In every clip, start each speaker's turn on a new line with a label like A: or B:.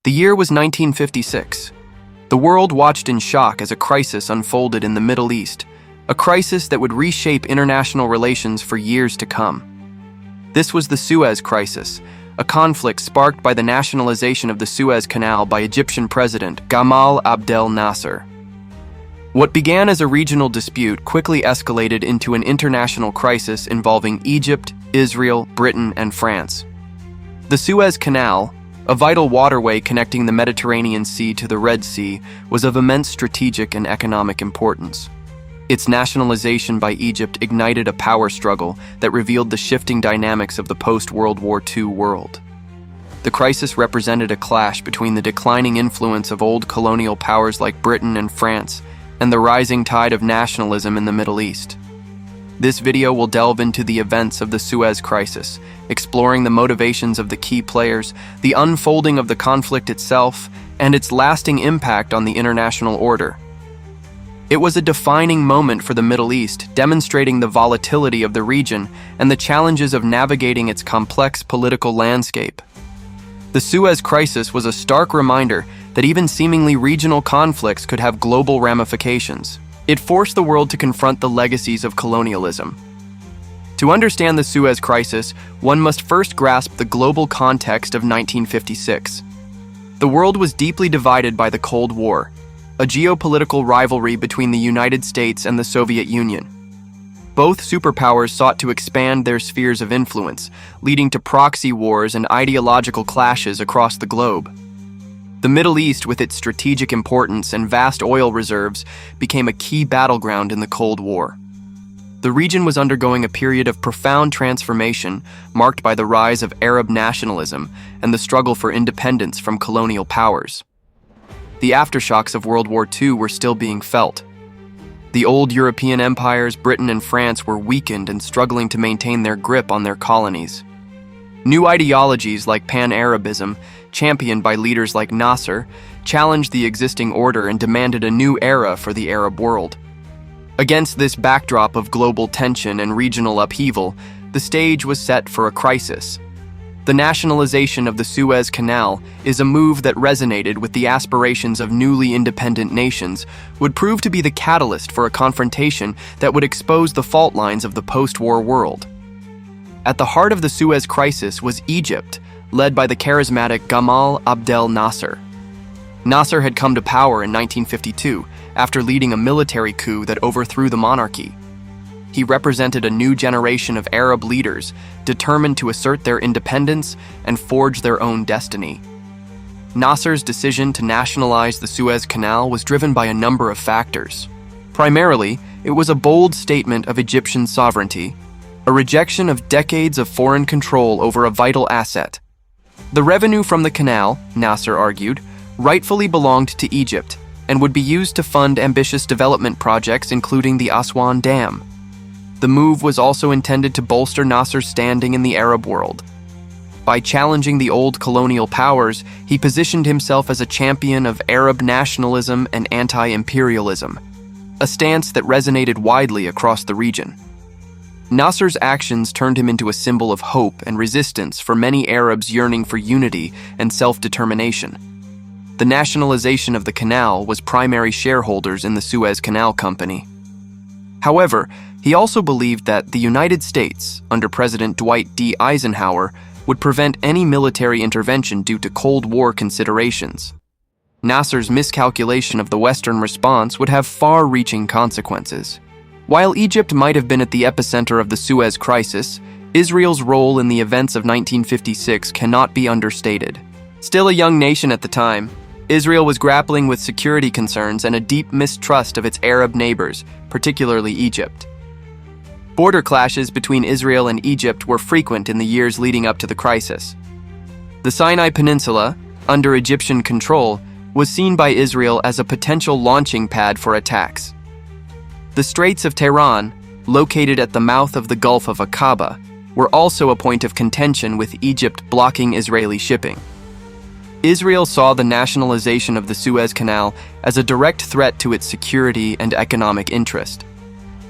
A: The year was 1956. The world watched in shock as a crisis unfolded in the Middle East, a crisis that would reshape international relations for years to come. This was the Suez Crisis, a conflict sparked by the nationalization of the Suez Canal by Egyptian President Gamal Abdel Nasser. What began as a regional dispute quickly escalated into an international crisis involving Egypt, Israel, Britain, and France. The Suez Canal, a vital waterway connecting the Mediterranean Sea to the Red Sea, was of immense strategic and economic importance. Its nationalization by Egypt ignited a power struggle that revealed the shifting dynamics of the post-World War II world. The crisis represented a clash between the declining influence of old colonial powers like Britain and France and the rising tide of nationalism in the Middle East. This video will delve into the events of the Suez Crisis, exploring the motivations of the key players, the unfolding of the conflict itself, and its lasting impact on the international order. It was a defining moment for the Middle East, demonstrating the volatility of the region and the challenges of navigating its complex political landscape. The Suez Crisis was a stark reminder that even seemingly regional conflicts could have global ramifications. It forced the world to confront the legacies of colonialism. To understand the Suez Crisis, one must first grasp the global context of 1956. The world was deeply divided by the Cold War, a geopolitical rivalry between the United States and the Soviet Union. Both superpowers sought to expand their spheres of influence, leading to proxy wars and ideological clashes across the globe. The Middle East, with its strategic importance and vast oil reserves, became a key battleground in the Cold War. The region was undergoing a period of profound transformation, marked by the rise of Arab nationalism and the struggle for independence from colonial powers. The aftershocks of World War II were still being felt. The old European empires, Britain and France, were weakened and struggling to maintain their grip on their colonies. New ideologies like Pan-Arabism, championed by leaders like Nasser, challenged the existing order and demanded a new era for the Arab world. Against this backdrop of global tension and regional upheaval, the stage was set for a crisis. The nationalization of the Suez Canal is a move that resonated with the aspirations of newly independent nations, would prove to be the catalyst for a confrontation that would expose the fault lines of the post-war world. At the heart of the Suez Crisis was Egypt, led by the charismatic Gamal Abdel Nasser. Nasser had come to power in 1952 after leading a military coup that overthrew the monarchy. He represented a new generation of Arab leaders determined to assert their independence and forge their own destiny. Nasser's decision to nationalize the Suez Canal was driven by a number of factors. Primarily, it was a bold statement of Egyptian sovereignty, a rejection of decades of foreign control over a vital asset. The revenue from the canal, Nasser argued, rightfully belonged to Egypt and would be used to fund ambitious development projects including the Aswan Dam. The move was also intended to bolster Nasser's standing in the Arab world. By challenging the old colonial powers, he positioned himself as a champion of Arab nationalism and anti-imperialism, a stance that resonated widely across the region. Nasser's actions turned him into a symbol of hope and resistance for many Arabs yearning for unity and self-determination. The nationalization of the canal was primary shareholders in the Suez Canal Company. However, he also believed that the United States, under President Dwight D. Eisenhower, would prevent any military intervention due to Cold War considerations. Nasser's miscalculation of the Western response would have far-reaching consequences. While Egypt might have been at the epicenter of the Suez Crisis, Israel's role in the events of 1956 cannot be understated. Still a young nation at the time, Israel was grappling with security concerns and a deep mistrust of its Arab neighbors, particularly Egypt. Border clashes between Israel and Egypt were frequent in the years leading up to the crisis. The Sinai Peninsula, under Egyptian control, was seen by Israel as a potential launching pad for attacks. The Straits of Tehran, located at the mouth of the Gulf of Aqaba, were also a point of contention with Egypt blocking Israeli shipping. Israel saw the nationalization of the Suez Canal as a direct threat to its security and economic interest.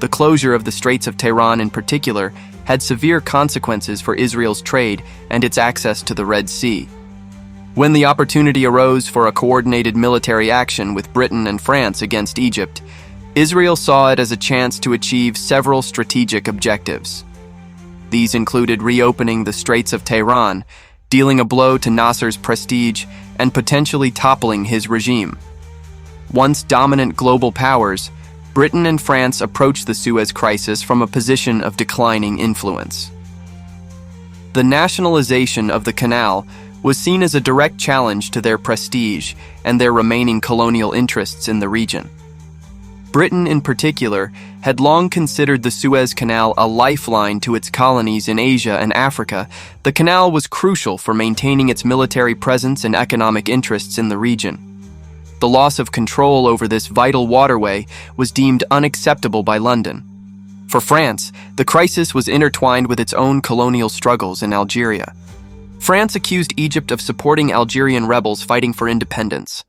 A: The closure of the Straits of Tehran in particular had severe consequences for Israel's trade and its access to the Red Sea. When the opportunity arose for a coordinated military action with Britain and France against Egypt, Israel saw it as a chance to achieve several strategic objectives. These included reopening the Straits of Tehran, dealing a blow to Nasser's prestige, and potentially toppling his regime. Once dominant global powers, Britain and France approached the Suez Crisis from a position of declining influence. The nationalization of the canal was seen as a direct challenge to their prestige and their remaining colonial interests in the region. Britain, in particular, had long considered the Suez Canal a lifeline to its colonies in Asia and Africa. The canal was crucial for maintaining its military presence and economic interests in the region. The loss of control over this vital waterway was deemed unacceptable by London. For France, the crisis was intertwined with its own colonial struggles in Algeria. France accused Egypt of supporting Algerian rebels fighting for independence.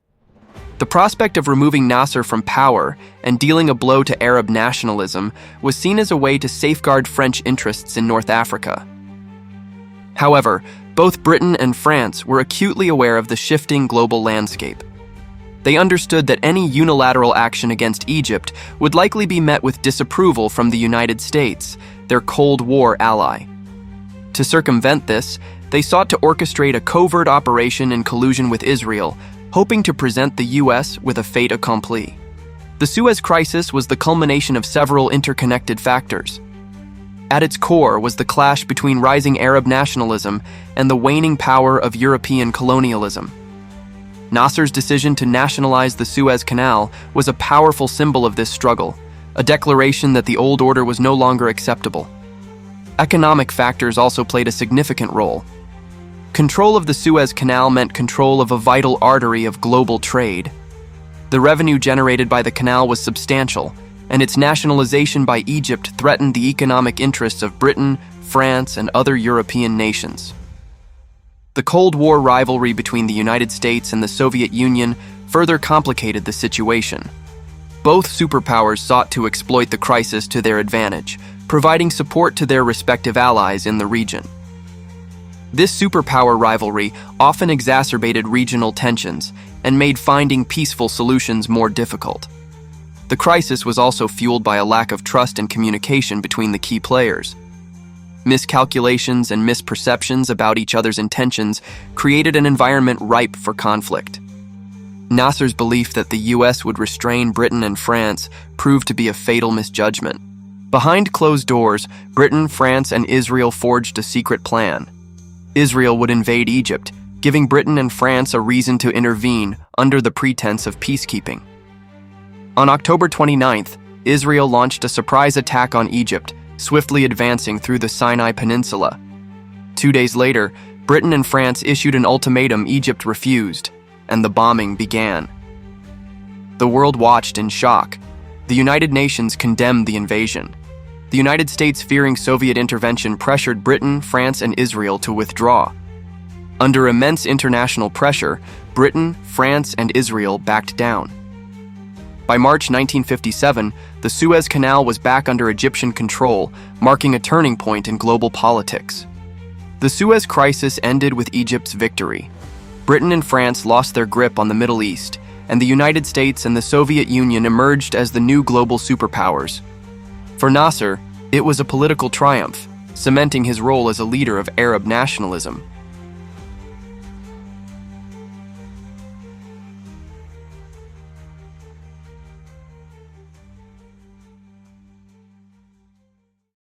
A: The prospect of removing Nasser from power and dealing a blow to Arab nationalism was seen as a way to safeguard French interests in North Africa. However, both Britain and France were acutely aware of the shifting global landscape. They understood that any unilateral action against Egypt would likely be met with disapproval from the United States, their Cold War ally. To circumvent this, they sought to orchestrate a covert operation in collusion with Israel, hoping to present the U.S. with a fait accompli. The Suez Crisis was the culmination of several interconnected factors. At its core was the clash between rising Arab nationalism and the waning power of European colonialism. Nasser's decision to nationalize the Suez Canal was a powerful symbol of this struggle, a declaration that the old order was no longer acceptable. Economic factors also played a significant role. Control of the Suez Canal meant control of a vital artery of global trade. The revenue generated by the canal was substantial, and its nationalization by Egypt threatened the economic interests of Britain, France, and other European nations. The Cold War rivalry between the United States and the Soviet Union further complicated the situation. Both superpowers sought to exploit the crisis to their advantage, providing support to their respective allies in the region. This superpower rivalry often exacerbated regional tensions and made finding peaceful solutions more difficult. The crisis was also fueled by a lack of trust and communication between the key players. Miscalculations and misperceptions about each other's intentions created an environment ripe for conflict. Nasser's belief that the U.S. would restrain Britain and France proved to be a fatal misjudgment. Behind closed doors, Britain, France, and Israel forged a secret plan. Israel would invade Egypt, giving Britain and France a reason to intervene under the pretense of peacekeeping. On October 29th, Israel launched a surprise attack on Egypt, swiftly advancing through the Sinai Peninsula. 2 days later, Britain and France issued an ultimatum Egypt refused, and the bombing began. The world watched in shock. The United Nations condemned the invasion. The United States, fearing Soviet intervention, pressured Britain, France, and Israel to withdraw. Under immense international pressure, Britain, France, and Israel backed down. By March 1957, the Suez Canal was back under Egyptian control, marking a turning point in global politics. The Suez Crisis ended with Egypt's victory. Britain and France lost their grip on the Middle East, and the United States and the Soviet Union emerged as the new global superpowers. For Nasser, it was a political triumph, cementing his role as a leader of Arab nationalism.